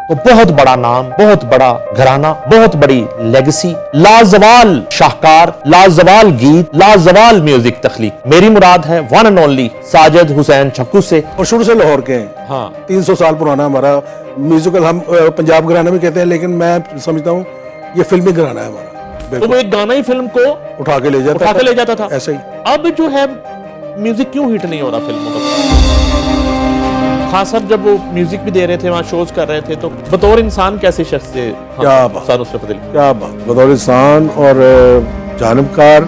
तो बहुत बड़ा नाम, बहुत बड़ा घराना, बहुत बड़ी लेगेसी, लाजवाल शाहकार, लाजवाल गीत, लाजवाल म्यूजिक तख्लीक। मेरी मुराद है one and only Sajid Hussain छक्कू से। और शुरू से लाहौर के हैं। हाँ, 300 साल पुराना हमारा म्यूजिकल, हम पंजाब घराना भी कहते हैं, लेकिन मैं समझता हूँ ये फिल्मी घराना है हमारा। तो वो एक गाना ही फिल्म को उठा के ले जाता था ऐसे ही। अब जो है म्यूजिक क्यों हिट नहीं हो रहा फिल्मों का? हाँ साहब, जब वो म्यूजिक भी दे रहे थे, वहाँ शोज कर रहे थे, तो बतौर इंसान कैसे शख्स से क्या बात, क्या बात, बतौर इंसान और जानबकार,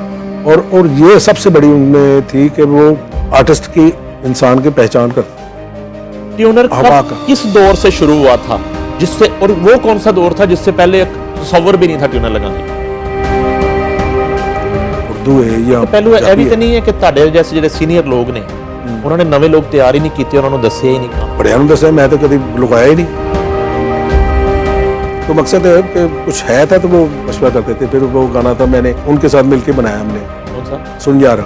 और ये सबसे बड़ी उनमें थी कि वो आर्टिस्ट की, इंसान की पहचान कर। ट्यूनर किस दौर से शुरू हुआ था, जिससे, और वो कौन सा दौर था जिससे पहले तसव्वुर भी नहीं था ट्यूनर लगाने का? उर्दू है या पहलू ਇਹ ਵੀ ਤਾਂ ਨਹੀਂ ਹੈ ਕਿ ਤੁਹਾਡੇ ਜੈਸੇ ਜਿਹੜੇ ਸੀਨੀਅਰ ਲੋਕ ਨੇ ਉਹਨਾਂ ਨੇ ਨਵੇਂ ਲੋਕ ਤਿਆਰ ਹੀ ਨਹੀਂ ਕੀਤੇ, ਉਹਨਾਂ ਨੂੰ ਦੱਸਿਆ ਹੀ ਨਹੀਂ ਕੰਮ। बड़िया दसा, मैं तो कभी लुकाया ही नहीं। तो मकसद है कि कुछ है था तो वो मशवरा करते थे। फिर वो गाना था, मैंने उनके साथ मिलके बनाया हमने। कौन सा? सुन यारा।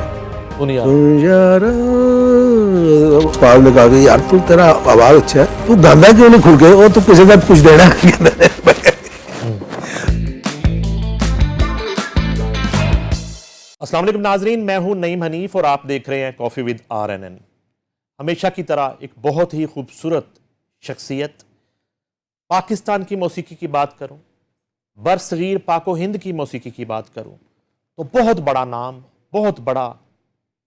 पाल ने कहा कि यार तू, तेरा आवाज अच्छा है, तू गाना क्यों नहीं खुल के, और तू किसी का कुछ देना। अस्सलाम वालेकुम नाजरीन, मैं हूं नईम हनीफ और आप देख रहे हैं कॉफी विद RNN। हमेशा की तरह एक बहुत ही खूबसूरत शख्सियत, पाकिस्तान की मौसीकी की बात करूं, बरसगीर पाको हिंद की मौसीकी की बात करूं, तो बहुत बड़ा नाम, बहुत बड़ा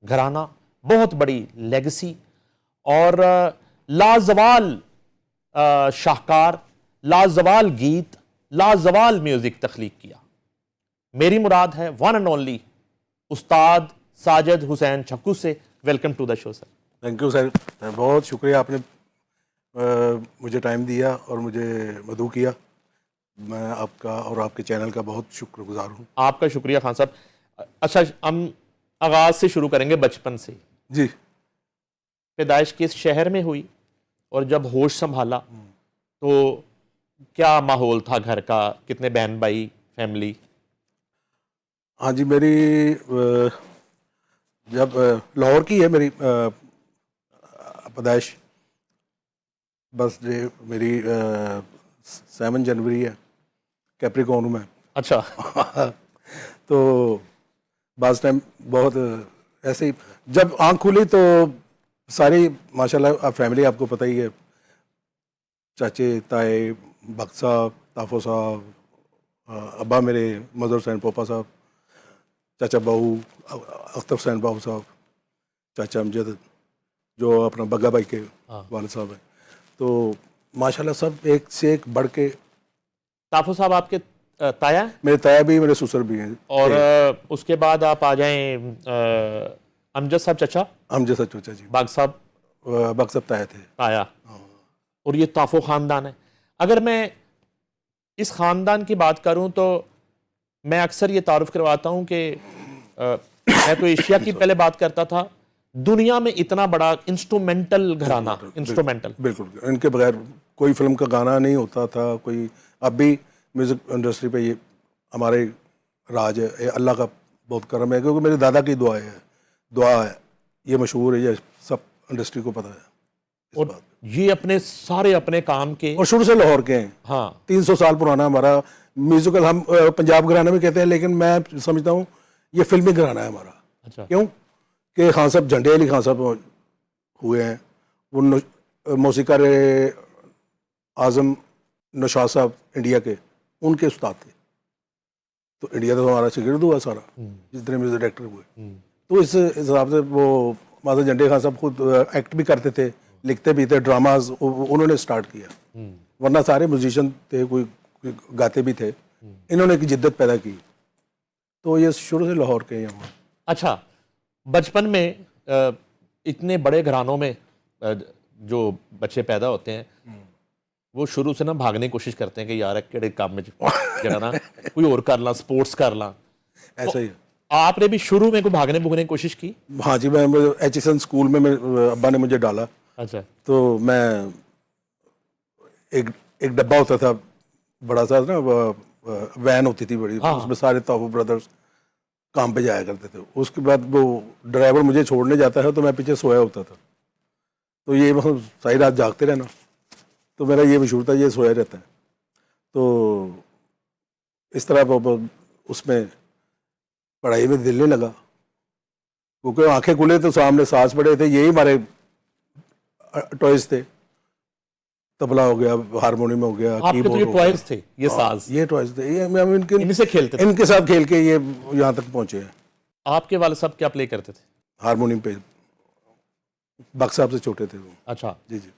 घराना, बहुत बड़ी लेगेसी और लाजवाल शाहकार, लाजवाल गीत, लाजवाल म्यूजिक तख्लीक किया। मेरी मुराद है वन एंड ओनली उस्ताद साजिद हुसैन छक्कू से। Welcome to the show sir. Thank you sir, बहुत शुक्रिया, आपने मुझे टाइम दिया और मुझे मदऊ किया। मैं आपका और आपके चैनल का बहुत शुक्रगुजार हूँ। आपका शुक्रिया खान साहब। अच्छा, हम आगाज से शुरू करेंगे, बचपन से। जी। पैदाइश किस शहर में हुई और जब होश संभाला तो क्या माहौल था घर का, कितने बहन भाई, फैमिली? हाँ जी, मेरी जब लाहौर की है मेरी पैदाइश। बस मेरी 7 जनवरी है, कैप्रिकॉर्न में। अच्छा। तो बाज़ टाइम बहुत ऐसे ही जब आँख खुली तो सारी माशाल्लाह फैमिली, आपको पता ही है, चाचे ताए, भक्त साहब, ताफो साहब, अब्बा मेरे मदर हुसैन पोपा साहब, चाचा बाऊ अख्तर हुसैन बाऊ साहब, चाचा अमजद जो अपना बग्गा भाई के वालिद साहब हैं। तो माशाल्लाह सब एक से एक बढ़ के। ताफो साहब आपके ताया? मेरे ताया भी, मेरे ससुर भी हैं। और उसके बाद आप आ जाएं अमजद साहब चाचा? अमजद साहब चाचा जी। बाग साहब ताया थे। ताया। और ये ताफो ख़ानदान है। अगर मैं इस ख़ानदान की बात करूं तो मैं अक्सर ये तारुफ करवाता हूं कि मैं तो एशिया की पहले बात करता था, दुनिया में इतना बड़ा इंस्ट्रूमेंटल घराना, इंस्ट्रूमेंटल, बिल्कुल, इनके बगैर कोई फिल्म का गाना नहीं होता था कोई। अब भी म्यूज़िक इंडस्ट्री पे ये हमारे राज है, ये अल्लाह का बहुत करम है, क्योंकि मेरे दादा की दुआ है, ये मशहूर है, ये सब इंडस्ट्री को पता है। और ये अपने सारे अपने काम के, और शुरू से लाहौर के हैं। हाँ, 300 साल पुराना हमारा म्यूजिकल, हम पंजाब घराना भी कहते हैं, लेकिन मैं समझता हूँ ये फिल्मी घराना है हमारा। अच्छा। क्यों कि खान साहब, झंडे अली खान साहब हुए हैं, वो मौसीकार आज़म नौशाद साहब इंडिया के, उनके उस्ताद थे। तो इंडिया तो हमारा शिगिर्द हुआ सारा, जितने म्यूजिक डायरेक्टर हुए। तो इस हिसाब से वो माता झंडे खान साहब खुद एक्ट भी करते थे, लिखते भी थे, ड्रामाज उन्होंने स्टार्ट किया। वरना सारे म्यूजिशियन थे, कोई गाते भी थे, इन्होंने एक जिद्दत पैदा की। तो ये शुरू से लाहौर के यहाँ। अच्छा, बचपन में इतने बड़े घरानों में जो बच्चे पैदा होते हैं, वो शुरू से ना भागने की कोशिश करते हैं कि यार केड़े काम में जरा ना कोई और कर ला, स्पोर्ट्स कर ला। ऐसा ही आपने भी शुरू में कोई भागने भुगने की कोशिश की? हाँ जी, मैं HSN स्कूल में अब्बा ने मुझे डाला। अच्छा। तो मैं एक डब्बा होता था बड़ा सा ना, वैन होती थी बड़ी। हाँ। उसमें सारे ताऊ ब्रदर्स काम पे जाया करते थे। उसके बाद वो ड्राइवर मुझे छोड़ने जाता है तो मैं पीछे सोया होता था। तो ये मतलब सारी रात जागते रहना, तो मेरा ये मशहूर था, ये सोया रहता है। तो इस तरह उसमें पढ़ाई में दिल नहीं लगा, क्योंकि आंखें खुले तो सामने सास पड़े थे, यही हमारे टॉयज थे। तबला हो गया, हारमोनियम हो गया, आपके तो कीबोर्ड ये हो गया। टॉयज थे, ये साज, ये टॉयज थे, ये हम इनसे खेलते थे। इनके साथ खेल के ये यहाँ तक पहुंचे हैं। आपके वाले साहब क्या प्ले करते थे? हारमोनियम पे बख्श साहब से छोटे थे वो। अच्छा, जी जी।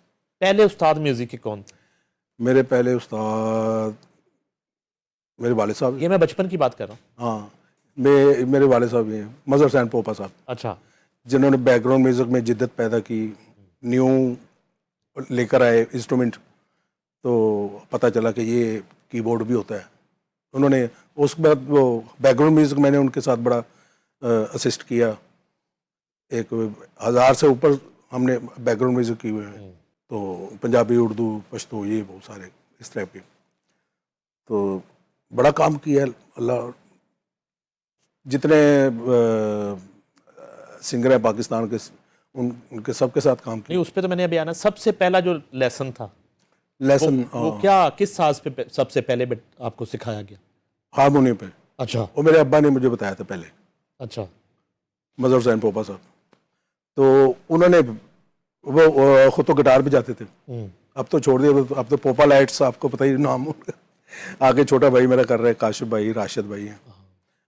पहले उस्ताद म्यूजिक के कौन थे? मेरे पहले उस्ताद मेरे वाले साहब। ये मैं बचपन की बात कर रहा हूँ। हाँ, मेरे वाले साहब ही हैं, मजहर हुसैन पोपा साहब, अच्छा, जिन्होंने बैकग्राउंड म्यूजिक में जिद्दत पैदा की, न्यू लेकर आए इंस्ट्रूमेंट। तो पता चला कि ये कीबोर्ड भी होता है। उन्होंने उसके बाद वो बैकग्राउंड म्यूजिक मैंने उनके साथ बड़ा असिस्ट किया। 1000 से ऊपर हमने बैकग्राउंड म्यूजिक किए हुए हैं। तो पंजाबी, उर्दू, पश्तो, ये बहुत सारे इस टाइप के। तो बड़ा काम किया अल्लाह। जितने सिंगर हैं पाकिस्तान के, उनके सबके साथ काम किया। नहीं उस पर तो मैंने अभी आना, सबसे पहला जो लेसन था लेसन वो क्या, किस साज पे सबसे पहले आपको सिखाया गया? हारमोनियम पे। अच्छा, वो मेरे अब्बा ने मुझे बताया था पहले, अच्छा, मजहर हुसैन पोपा साहब। तो उन्होंने वो खुद तो गिटार भी जाते थे, अब तो छोड़ दिया। तो अब तो पोपा लाइट्स, आपको पता ही नाम उनका। आगे छोटा भाई मेरा कर रहा है, काशिफ भाई, राशिद भाई हैं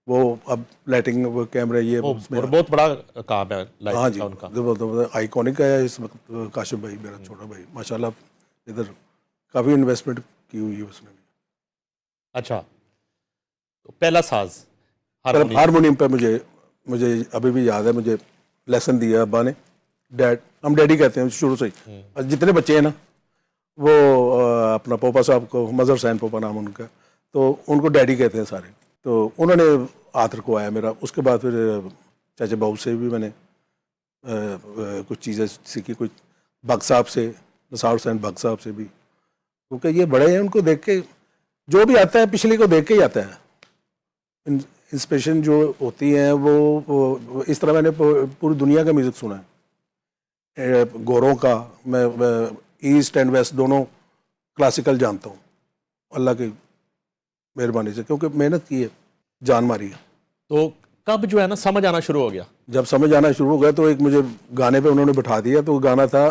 वो। अब लाइटिंग, वो कैमरा, ये उसमें और बहुत बड़ा काम है लाइट हाँ जी, का उनका। जबरदस्त आइकॉनिक है इस वक्त। काशिफ भाई मेरा छोटा भाई, माशाल्लाह इधर काफ़ी इन्वेस्टमेंट की हुई है उसने भी। अच्छा, तो पहला साज हारमोनियम। हारमोनियम पे मुझे अभी भी याद है, मुझे लेसन दिया अब्बा ने। डैड, हम डैडी कहते हैं शुरू से ही। और जितने बच्चे हैं ना, वो अपना पोपा साहब को, मजहर हुसैन पोपा नाम उनका, तो उनको डैडी कहते हैं सारे। तो उन्होंने हाथ रखवाया मेरा। उसके बाद फिर चाचा बाबू से भी मैंने कुछ चीज़ें सीखी, कुछ भग साहब से, नसार हुसैन भग साहब से भी, क्योंकि ये बड़े हैं, उनको देख के जो भी आता है पिछले को देख के ही आता है। इंस्पिरेशन जो होती है वो इस तरह मैंने पूरी दुनिया का म्यूज़िक सुना है, गोरों का। मैं ईस्ट एंड वेस्ट दोनों क्लासिकल जानता हूँ अल्लाह की मेहरबानी से, क्योंकि मेहनत की है, जान मारी है। तो कब जो है ना समझ आना शुरू हो गया? जब समझ आना शुरू हो गया तो एक मुझे गाने पे उन्होंने बिठा दिया। तो गाना था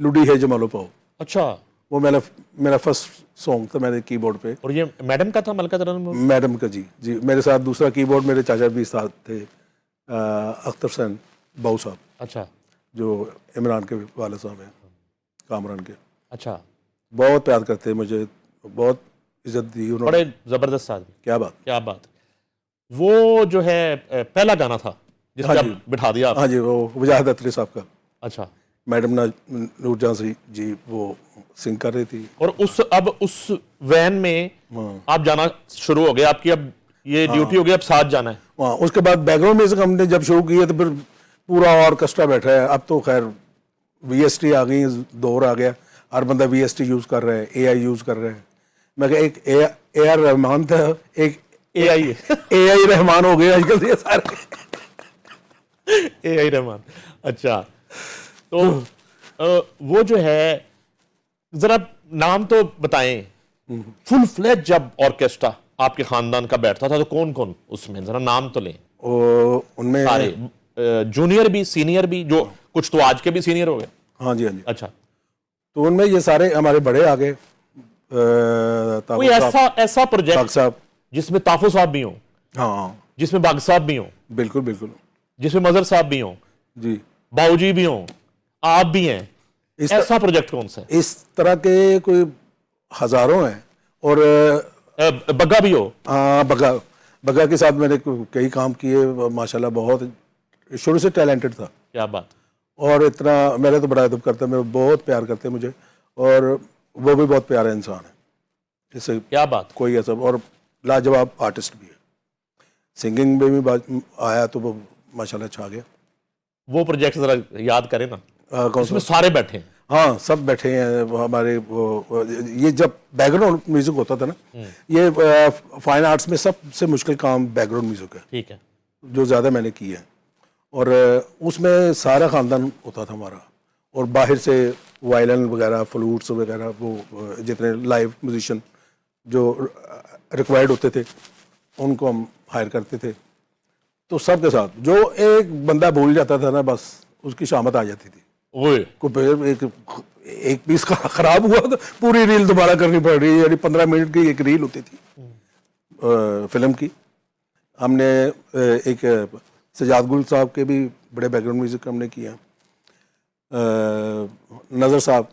लुडी है जमालो पाओ। अच्छा, वो मेरा फर्स्ट सॉन्ग था, मैंने कीबोर्ड पे। और ये मैडम का था, मलका तरन? मैडम का, जी जी। मेरे साथ दूसरा कीबोर्ड मेरे चाचा भी साथ थे, अख्तर हुसैन बाऊ साहब, अच्छा, जो इमरान के वाले साहब हैं, कामरान के। अच्छा, बहुत प्यार करते हैं मुझे, बहुत इज्जत दी उन्होंने। बड़े जबरदस्त साज। क्या बात, क्या बात। वो जो है पहला गाना था जिसमें हाँ आप जी, बिठा दिया आप। हाँ जी, वो वजाहत अतरी साहब का। अच्छा, मैडम नूरजहां जी वो सिंग कर रही थी। और उस वैन में आप जाना शुरू हो गए, आपकी अब ये ड्यूटी हो गई, अब साथ जाना है। वहाँ उसके बाद बैकग्राउंड म्यूजिक हमने जब शुरू किया तो फिर पूरा ऑर्केस्ट्रा बैठा है। अब तो खैर VST आ गई, दौर आ गया, हर बंदा VST यूज़ कर रहा है, AI यूज़ कर रहा है। मैं कहा एक AR रहमान था, एक AI रहमान हो गया आजकल ये सारे। AI रहमान। अच्छा, तो वो जो है, जरा नाम तो बताएं, फुल फ्लेज जब ऑर्केस्ट्रा आपके खानदान का बैठता था तो कौन कौन उसमें, जरा नाम तो लें। उनमें सारे जूनियर भी, सीनियर भी, जो कुछ तो आज के भी सीनियर हो गए। हाँ जी, हाँ जी। अच्छा, तो उनमें ये सारे हमारे बड़े आ गए। कोई ऐसा प्रोजेक्ट साहब, जिसमें ताफू साहब भी हो, हाँ जिसमें बाग साहब भी हो, बिल्कुल बिल्कुल, जिसमें मजहर साहब भी हो, जी, बाऊजी भी हो, आप भी हैं, ऐसा प्रोजेक्ट कौन सा है? इस तरह के कोई हजारों हैं। और बग्गा भी हो? हाँ, बग्गा के साथ मैंने कई काम किए माशाल्लाह। बहुत शुरू से टैलेंटेड था। क्या बात। और इतना मेरे तो बड़ा अदब करते हैं, मेरे बहुत प्यार करते हैं मुझे, और वो भी बहुत प्यारा इंसान है। इससे क्या बात। कोई ऐसा, और लाजवाब आर्टिस्ट भी है। सिंगिंग में भी आया तो वो माशाल्लाह छा गया। वो प्रोजेक्ट जरा याद करें ना, उसमें सारे बैठे हैं। हाँ, सब बैठे हैं वो हमारे। वो ये जब बैकग्राउंड म्यूजिक होता था ना, ये फाइन आर्ट्स में सबसे मुश्किल काम बैकग्राउंड म्यूजिक है। ठीक है, जो ज़्यादा मैंने किया है। और उसमें सारा ख़ानदान होता था हमारा, और बाहर से वायलिन वगैरह, फ्लूट्स वगैरह, वो जितने लाइव म्यूजिशियन जो रिक्वायर्ड होते थे उनको हम हायर करते थे। तो सबके साथ जो एक बंदा भूल जाता था ना, बस उसकी शामत आ जाती थी। ओए कोई एक पीस खराब हुआ तो पूरी रील दोबारा करनी पड़ रही है, यानी 15 मिनट की एक रील होती थी फिल्म की। हमने एक सजाद गुल साहब के भी बड़े बैकग्राउंड म्यूजिक हमने किया, नज़र साहब,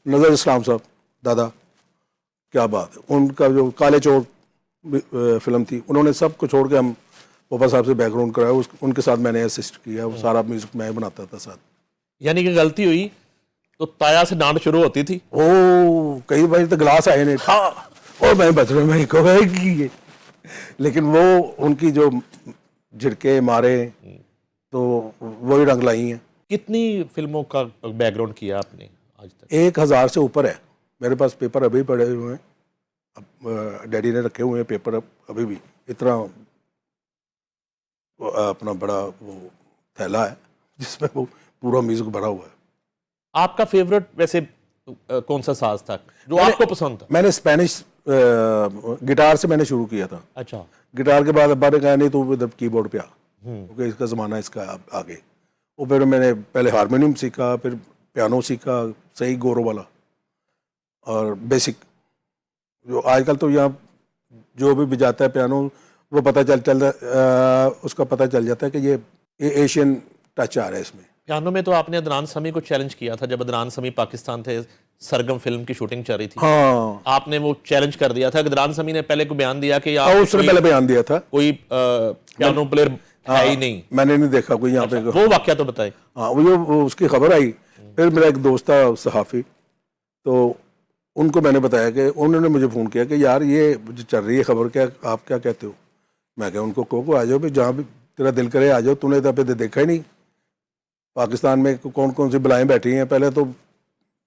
नज़र इस्लाम साहब, दादा क्या बात है, उनका जो काले चोर फिल्म थी, उन्होंने सब को छोड़ के हम पोपा साहब से बैकग्राउंड कराया, उनके साथ मैंने असिस्ट किया, वो सारा म्यूजिक मैं बनाता था साथ। यानी कि गलती हुई तो ताया से डांट शुरू होती थी। ओ कई बार तो गिलास आए नहीं था और मैं बच रहा मैं को की, लेकिन वो उनकी जो झिड़के मारे तो वही रंग लाई हैं। कितनी फिल्मों का बैकग्राउंड किया आपने आज तक? 1000 से ऊपर है मेरे पास, पेपर अभी पड़े हुए हैं, अब डैडी ने रखे हुए हैं पेपर, अभी भी इतना अपना बड़ा वो थैला है जिसमें वो पूरा म्यूजिक भरा हुआ है। आपका फेवरेट वैसे कौन सा साज था जो आपको पसंद था? मैंने स्पेनिश गिटार से मैंने शुरू किया था। अच्छा, गिटार के बाद अब्बा ने कहा नहीं तो इधर कीबोर्ड पे आ, क्योंकि इसका ज़माना इसका आगे। वो फिर मैंने पहले हारमोनियम सीखा, फिर पियानो सीखा, सही गोरों वाला, और बेसिक जो आजकल तो यहाँ जो भी बजाता है पियानो वो पता उसका पता चल जाता है कि ये एशियन टच आ रहा है इसमें। पियानो में तो आपने अदनान समी को चैलेंज किया था जब अदनान समी पाकिस्तान थे, सरगम फिल्म की शूटिंग चल रही थी। हाँ, आपने वो चैलेंज कर दिया था। अदनान समी ने पहले को बयान दिया कि आप उसने पहले बयान दिया था, कोई पियानो प्लेयर है ही नहीं। मैंने नहीं देखा कोई यहाँ पे। वो वाकया तो बताए। हाँ, वो उसकी खबर आई, फिर मेरा एक दोस्त था सहाफ़ी, तो उनको मैंने बताया कि उन्होंने मुझे फ़ोन किया कि यार ये जो चल रही है खबर, क्या आप क्या कहते हो? मैं कहा उनको को आ जाओ भाई, जहाँ भी तेरा दिल करे आ जाओ, तूने तो अभी देखा ही नहीं पाकिस्तान में कौन कौन सी बलाएं बैठी हैं, पहले तो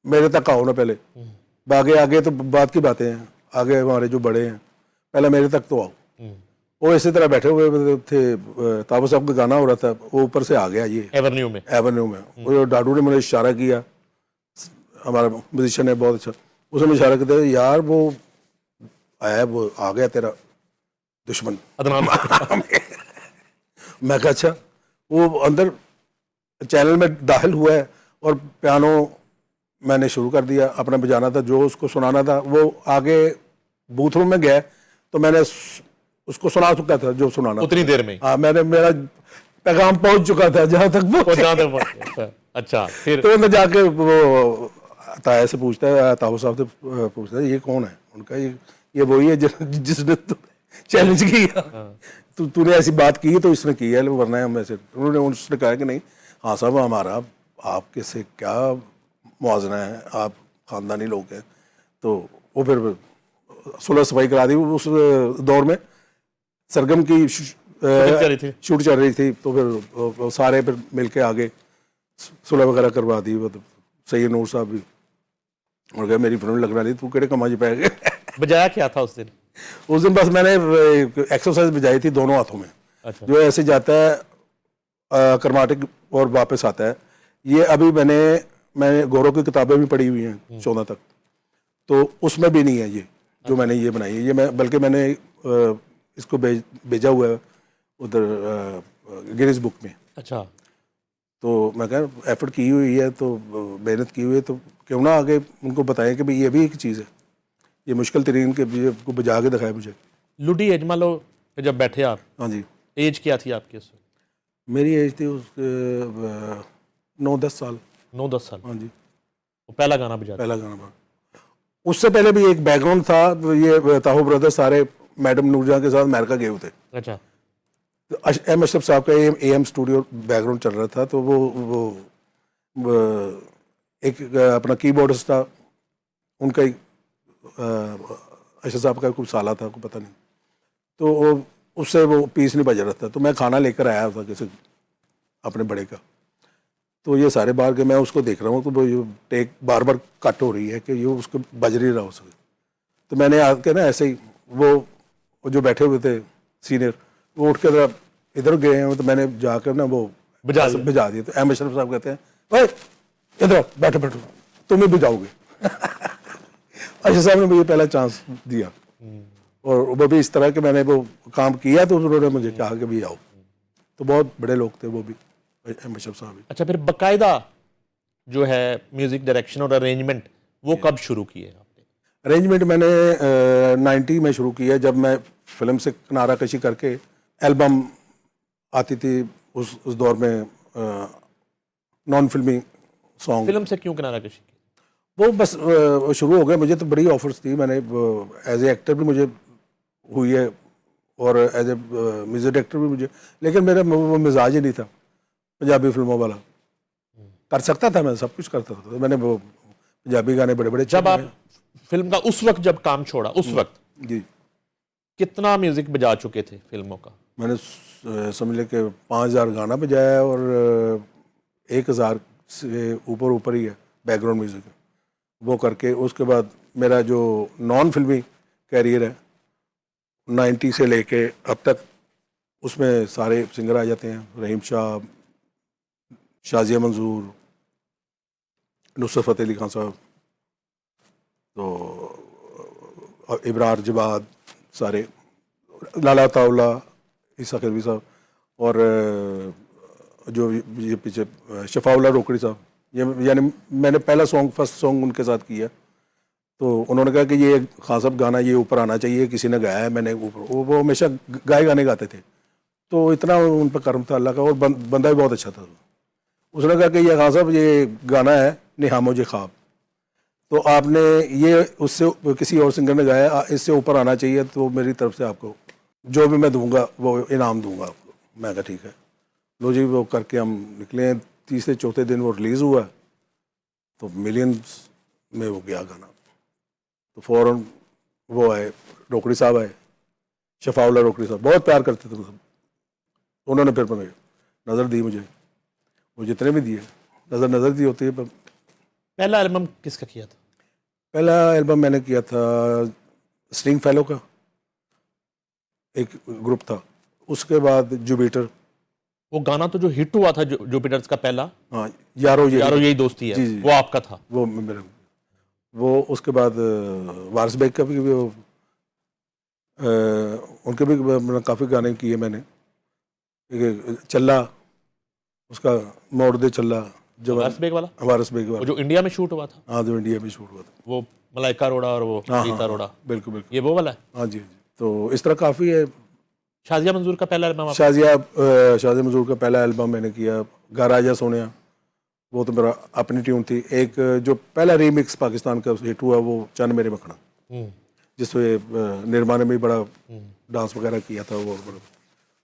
मेरे तक आओ ना, पहले आगे आगे तो बात की बातें हैं, आगे हमारे जो बड़े हैं, पहले मेरे तक तो आओ। वो इसी तरह बैठे हुए थे, ताबा साहब का गाना हो रहा था, वो ऊपर से आ गया ये एवेन्यू में वो डाडू ने मुझे इशारा किया, हमारा म्यूजिशियन है बहुत अच्छा, उसने इशारा किया यार वो आया, वो आ गया तेरा दुश्मन अदनान। मैं कहा अच्छा। वो अंदर चैनल में दाखिल हुआ है और पियानो मैंने शुरू कर दिया, अपना बजाना था, जो उसको सुनाना था। वो आगे बूथ रूम में गया तो मैंने उसको सुना चुका था जो सुनाना उतनी देर में। हाँ, मेरा पैगाम पहुंच चुका था जहां तक वो। अच्छा, फिर तो मैं जाके वो ताया से पूछता है, ताऊ साहब से पूछता है ये कौन है? उनका ये वही है जिसने चैलेंज किया, तूने ऐसी बात की तो इसने की है, वरना हम ऐसे। उन्होंने उसने कहा कि नहीं, हाँ साहब हमारा आपके से क्या मुआवजना है, आप ख़ानदानी लोग हैं। तो वो फिर सुलह सफाई करा दी। उस दौर में सरगम की शूट चल रही थी, तो फिर सारे फिर मिल के आगे सुलह वगैरह करवा दी। वो तो सैयद नूर साहब भी और गए, मेरी फिल्म लगना नहीं, तू केड़े कमा च पै गए। बजाया क्या था उस दिन? उस दिन बस मैंने एक्सरसाइज बजाई थी दोनों हाथों में। अच्छा। जो ऐसे जाता है कर्नाटिक और वापस आता है, ये अभी मैंने गौरव की किताबें भी पढ़ी हुई हैं 14 तक, तो उसमें भी नहीं है ये जो मैंने ये बनाई है। ये बल्कि मैंने इसको भेजा हुआ है उधर गिनीज बुक में। अच्छा। तो मैं कह एफर्ट की हुई है, तो मेहनत की हुई है, तो क्यों ना आगे उनको बताएं कि भाई ये भी एक चीज़ है, ये मुश्किल तरीन के को बजा के दिखाया मुझे। लुडी अजमलो जब बैठे आप, हाँ जी, एज क्या थी आपकी उस? मेरी एज थी उसके 9-10 साल। 9-10 साल, हाँ जी। वो पहला गाना बजा? पहला गाना। उससे पहले भी एक बैकग्राउंड था, ये ताहू ब्रदर्स सारे मैडम नूरजहां के साथ अमेरिका गए हुए थे। अच्छा। तो एम अशरफ साहब का AM स्टूडियो बैकग्राउंड चल रहा था, तो वो एक अपना कीबोर्डिस्ट था, उनका ही अशरफ साहब का कुछ साला था, को पता नहीं, तो वो उससे वो पीस नहीं बज रहा था। तो मैं खाना लेकर आया था किसी अपने बड़े का, तो ये सारे बाहर के, मैं उसको देख रहा हूँ, तो वो ये टेक बार बार कट हो रही है कि ये उसको बज नहीं रहा हो सके। तो मैंने आके ना ऐसे ही वो जो बैठे हुए थे सीनियर, वो उठ के इधर गए हैं, तो मैंने जाकर ना वो बजा दिया। तो एम अशरफ साहब कहते हैं, ओए इधर आओ, बैठो बैठो, तुम्हें भी जाओगे। अच्छा साहब ने मुझे पहला चांस दिया, और वो भी इस तरह के मैंने वो काम किया तो उन्होंने मुझे कहा कि भी आओ। तो बहुत बड़े लोग थे वो भी, एम अशरफ साहब भी। अच्छा, फिर बकायदा जो है म्यूजिक डायरेक्शन और अरेंजमेंट वो कब शुरू किए आपने? अरेंजमेंट मैंने 90 में शुरू किया, जब मैं फिल्म से किनारा कशी करके एल्बम आती थी उस दौर में, नॉन फिल्मी सॉन्ग। फिल्म से क्यों किनारा कशी की? वो बस शुरू हो गए, मुझे तो बड़ी ऑफर्स थी, मैंने एज ए एक्टर भी मुझे हुई है और एज ए म्यूजिक डायरेक्टर भी मुझे, लेकिन मेरा वो मिजाज ही नहीं था पंजाबी फिल्मों वाला। कर सकता था, मैं सब कुछ करता था, मैंने वो पंजाबी गाने बड़े बड़े जब आप फिल्म का उस वक्त जब काम छोड़ा, उस वक्त जी कितना म्यूजिक बजा चुके थे फिल्मों का? मैंने समझ ले कि 5000 गाना बजाया और 1000 से ऊपर ऊपर ही है बैकग्राउंड म्यूजिक, वो करके उसके बाद मेरा जो नॉन फिल्मी कैरियर है 90 से लेके अब तक, उसमें सारे सिंगर आ जाते हैं, रहीम शाह, शाजिया मंजूर, नुसरत फ़तेह अली खान साहब, तो इब्रार जवाद, सारे, लाला तावला, ईसा खिलवी साहब, और जो ये पीछे शफाउल्ला रोकड़ी साहब, ये यानी मैंने पहला सॉन्ग, फर्स्ट सॉन्ग उनके साथ किया। तो उन्होंने कहा कि ये खान साहब गाना ये ऊपर आना चाहिए, किसी ने गाया है, मैंने ऊपर, वो हमेशा गाने गाते थे, तो इतना उन पर कर्म था अल्लाह का, और बंदा भी बहुत अच्छा था। उसने कहा कि ये खान साहब ये गाना है नेहा मुझे ख्वाब, तो आपने ये उससे किसी और सिंगर ने गाया, इससे ऊपर आना चाहिए, तो मेरी तरफ से आपको जो भी मैं दूंगा वो इनाम दूंगा आपको। मैं कहा ठीक है, लो जी, वो करके हम निकले। तीसरे चौथे दिन वो रिलीज़ हुआ, तो मिलियंस में वो गया गाना। तो फ़ौरन वो आए, रोकड़ी साहब आए, शफाउल्ला रोकड़ी साहब बहुत प्यार करते थे सब, उन्होंने फिर मुझे नज़र दी, मुझे वो जितने भी दिए नज़र दी होती है। पहला एल्बम किसका किया था? पहला एल्बम मैंने किया था स्ट्रिंग फेलो का, एक ग्रुप था, उसके बाद जुपिटर। वो गाना तो जो हिट हुआ था जुपिटर्स का पहला, हाँ, यारो यही दोस्ती है, जी, जी। वो आपका था? वो मेरे, वो उसके बाद वारिस बेग का भी वो, उनके भी काफ़ी गाने किए मैंने। चल्ला, उसका मोड़ दे चल्ला, जो वारिस बेग वाला, वारिस बेग वाला, वो जो इंडिया में शूट हुआ था। हाँ, जो इंडिया में शूट हुआ था, वो मलाइका अरोड़ा और वो गीता अरोड़ा, बिल्कुल बिल्कुल, ये वो वाला है। हाँ जी, हाँ जी। तो इस तरह काफ़ी है। शाजिया मंजूर का पहला एल्बम शाजिया मंजूर का पहला एल्बम मैंने किया, घर आजा सोनिया, वो तो मेरा अपनी ट्यून थी। एक जो पहला रीमिक्स पाकिस्तान का हिट हुआ वो चन मेरे मखना, जिसमें निर्मा ने भी बड़ा डांस वगैरह किया था, वो बड़ा,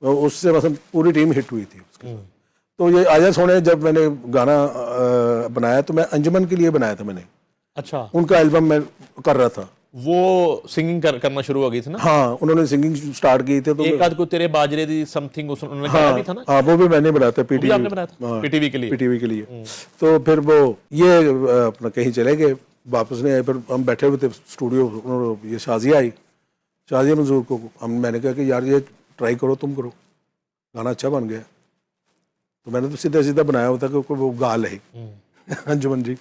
उससे मतलब पूरी टीम हिट हुई थी उसके साथ। तो ये आजा सोने जब मैंने गाना बनाया तो मैं अंजुमन के लिए बनाया था मैंने। अच्छा, उनका एल्बम मैं कर रहा था, वो सिंगिंग करना शुरू हो गई थी ना? हाँ, उन्होंने सिंगिंग स्टार्ट की थी, तो एक आध को तेरे बाजरे दी समथिंग उन्होंने गाया भी था ना? हाँ, वो भी मैंने बनाया था, वो भी आपने बनाया था पीटीवी के लिए? पीटीवी के लिए। तो फिर वो ये अपना कहीं चले गए, वापस नहीं आए, फिर हम बैठे हुए थे स्टूडियो, ये शाजिया आई, शाजिया मंजूर को मैंने कहा कि यार ये ट्राई करो, तुम करो, गाना अच्छा बन गया। तो मैंने तो सीधा सीधा बनाया होता कि वो गा ले अंजुमन जी।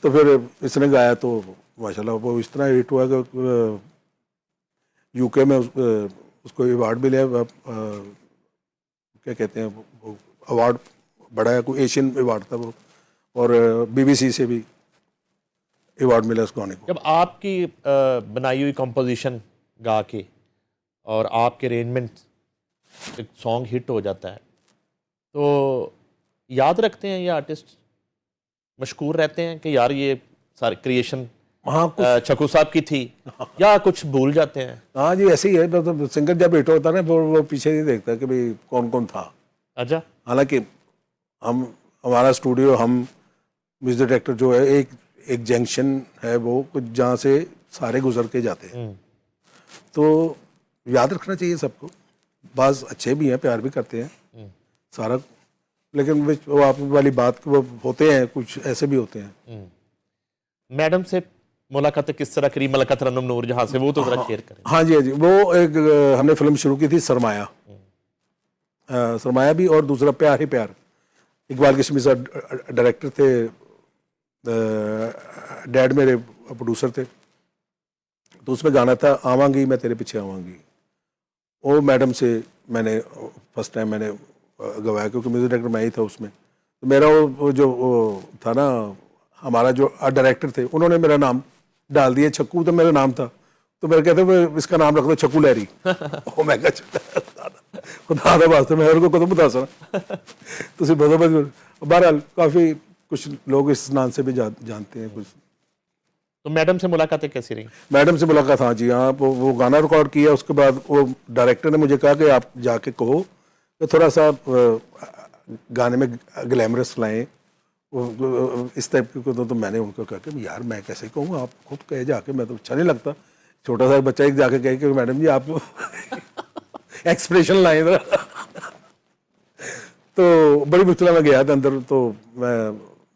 तो फिर इसने गाया तो माशाल्लाह वो इस तरह हिट हुआ कि यूके में उसको अवार्ड भी लिया, क्या कहते हैं वो अवार्ड बड़ा है, कोई एशियन अवार्ड था वो, और बीबीसी से भी अवार्ड मिला उस गाने को। जब आपकी बनाई हुई कंपोजिशन गा के और आपके अरेंजमेंट एक सॉन्ग हिट हो जाता है, तो याद रखते हैं ये आर्टिस्ट, मशकूर रहते हैं कि यार ये सारे क्रिएशन हाँ, छकू साहब की थी, या कुछ भूल जाते हैं? हाँ जी, ऐसे ही है, मतलब सिंगर जब हिट होता है ना वो पीछे नहीं देखता कि भाई कौन कौन था। अच्छा, हालांकि हमारा स्टूडियो, हम म्यूजिक डायरेक्टर जो है, एक जंक्शन है वो जहाँ से सारे गुजर के जाते हैं, तो याद रखना चाहिए सबको। बाज़ अच्छे भी हैं, प्यार भी करते हैं सारा, लेकिन वो आप वाली बात वो होते हैं, कुछ ऐसे भी होते हैं। मैडम से मुलाकात किस तरह करी, मलका तरन्नुम नूर जहाँ से, वो तो जरा शेयर करें। हाँ जी, हाँ जी, वो एक हमने फिल्म शुरू की थी सरमाया, सरमाया भी, और दूसरा प्यार ही प्यार, इकबाल किशमी साहब डायरेक्टर थे, डैड मेरे प्रोड्यूसर थे, तो उसमें गाना था आवांगी मैं तेरे पीछे आवांगी। वो मैडम से मैंने फर्स्ट टाइम मैंने गवाया, क्योंकि म्यूज़िक डायरेक्टर मैं ही था उसमें। तो मेरा वो जो वो था ना, हमारा जो डायरेक्टर थे, उन्होंने मेरा नाम डाल दिया छक्कू, तो मेरा नाम था, तो मेरे कहते हैं इसका नाम रख दो छक्कू लहरी। ਉਹ ਮੈਂ ਕਿਹਾ खुदा ਦਾ वास्ते मैं को कदम बता सना तुम बदो बदो। बहरहाल काफ़ी कुछ लोग इस नाम से भी जानते हैं कुछ। तो मैडम से मुलाकातें कैसी रही? मैडम से मुलाकात, हाँ जी हाँ, वो गाना रिकॉर्ड किया, उसके बाद वो डायरेक्टर ने मुझे कहा कि आप जाके कहो कि थोड़ा सा गाने में ग्लैमरस लाएं, इस टाइप की। तो मैंने उनको कहा कि यार मैं कैसे कहूँ, आप खुद कहे जाके, मैं तो अच्छा नहीं लगता। छोटा सा बच्चा एक जाके कहे कि मैडम जी आप एक्सप्रेशन लाएं जरा। तो बड़ी मुश्किल में गया था अंदर, तो मैं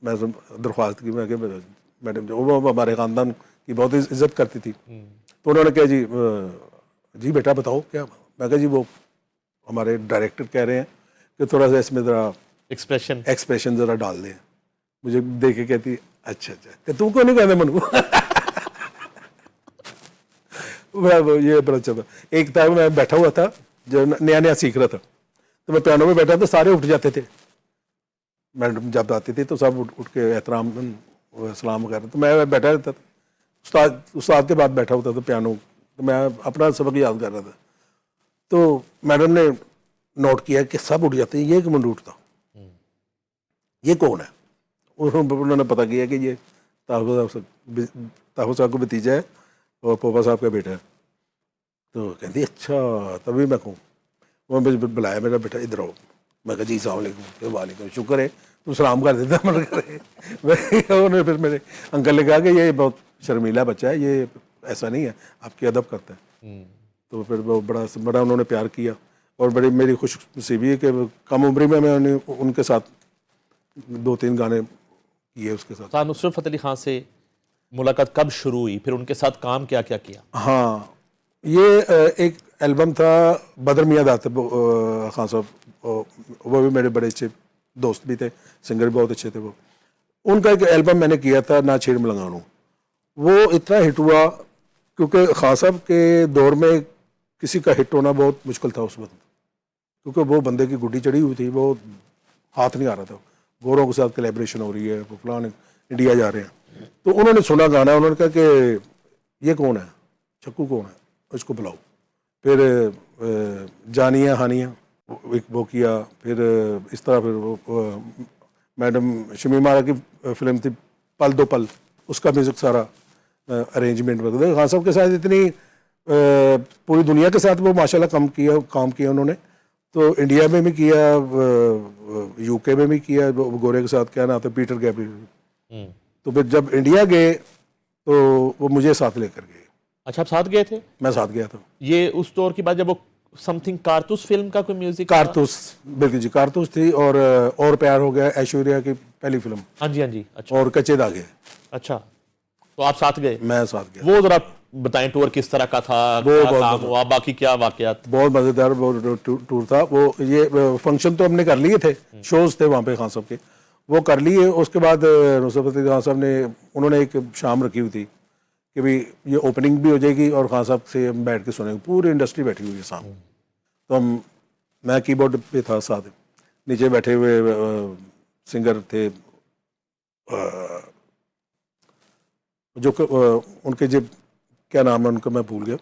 दरख्वास्त की, मैं मैडम जो वो हमारे ख़ानदान की बहुत इज्जत करती थी, तो उन्होंने कहा जी बेटा बताओ क्या। मैं कहा जी वो हमारे डायरेक्टर कह रहे हैं कि थोड़ा सा इसमें ज़रा एक्सप्रेशन ज़रा डाल दें। मुझे देख के कहती अच्छा कि तुम क्यों नहीं कहते मनु। ये बड़ा अच्छा था। एक टाइम मैं बैठा हुआ था, जो नया नया सीख रहा था, तो मैं पियानो में बैठा तो सारे उठ जाते थे। मैडम जब आती थी तो सब उठ के एहतराम सलाम वगैरह, तो मैं बैठा रहता था। उस्ताद के बाद बैठा होता था पियानो, तो मैं अपना सबक याद कर रहा था। तो मैडम ने नोट किया कि सब उठ जाते हैं, ये क्यों नहीं उठता, ये कौन है। उन्होंने पता किया कि ये ताहू साहब को भतीजा है और पोपा साहब का बेटा है। तो कहती अच्छा, तभी मैं कहूँ वो मुझे बुलाया, मेरा बेटा इधर आओ। मैं कहा जी सलाम वालेकुम। वालेकुम, शुक्र है तुम सलाम कर देता। मन करे उन्होंने फिर मेरे अंकल ने कहा कि ये बहुत शर्मीला बच्चा है, ये ऐसा नहीं है, आपकी अदब करता है। तो फिर वो बड़ा उन्होंने प्यार किया, और बड़ी मेरी खुश नसीबी है कि कम उम्र में मैंने उनके साथ 2-3 गाने किए उसके साथ। नुसरत फ़तेह अली खान से मुलाकात कब शुरू हुई, फिर उनके साथ काम क्या क्या किया? हाँ, ये एक एल्बम था बदर मियाँ दातब खान साहब, वो भी मेरे बड़े अच्छे दोस्त भी थे, सिंगर भी बहुत अच्छे थे वो। उनका एक एल्बम मैंने किया था ना छेड़ मलंगानू। वो इतना हिट हुआ क्योंकि खान साहब के दौर में किसी का हिट होना बहुत मुश्किल था उस वक्त, क्योंकि वो बंदे की गुड्डी चढ़ी हुई थी, वो हाथ नहीं आ रहा था। गोरों के साथ कोलैबोरेशन हो रही है, वो फलान इंडिया जा रहे हैं। तो उन्होंने सुना गाना, उन्होंने कहा कि ये कौन है, छक्कू कौन है, इसको बुलाओ। फिर जानिया हानिया वो किया, फिर इस तरह फिर वो मैडम शमीम आरा की फिल्म थी पल दो पल, उसका म्यूज़िक सारा अरेंजमेंट वगैरह खान साहब के साथ इतनी पूरी दुनिया के साथ वो माशाल्लाह काम किया उन्होंने। तो इंडिया में भी किया, यूके में भी किया, गोरे के साथ क्या नाम था, पीटर गैब्रियल। तो फिर जब इंडिया गए तो वो मुझे साथ लेकर गए। अच्छा, आप साथ गए थे? मैं साथ गया था। ये उस दौर की बात जब वो समथिंग कारतूस फिल्म का कोई म्यूजिक? कारतूस, बिल्कुल जी, कारतूस थी, और प्यार हो गया ऐश्वर्या की पहली फिल्म। हाँ जी हाँ जी। अच्छा, और कच्चे धागे। अच्छा, तो आप साथ गए? मैं साथ गया। वो जरा बताएं टूर किस तरह का था, क्या काम हुआ, बाकी क्या वाकयात? बहुत मजेदार वो टूर था। वो ये फंक्शन तो हमने कर लिए थे, शोज थे वहाँ पे खान साहब के, वो कर लिए। उसके बाद नुसरत फ़तेह अली खान साहब ने, उन्होंने एक शाम रखी हुई थी कि भाई ये ओपनिंग भी हो जाएगी और खान साहब से हम बैठ के सुनेंगे, पूरी इंडस्ट्री बैठी हुई है सामने। तो मैं कीबोर्ड पे था, साथ नीचे बैठे हुए सिंगर थे, जो उनके जो क्या नाम है उनका मैं भूल गया।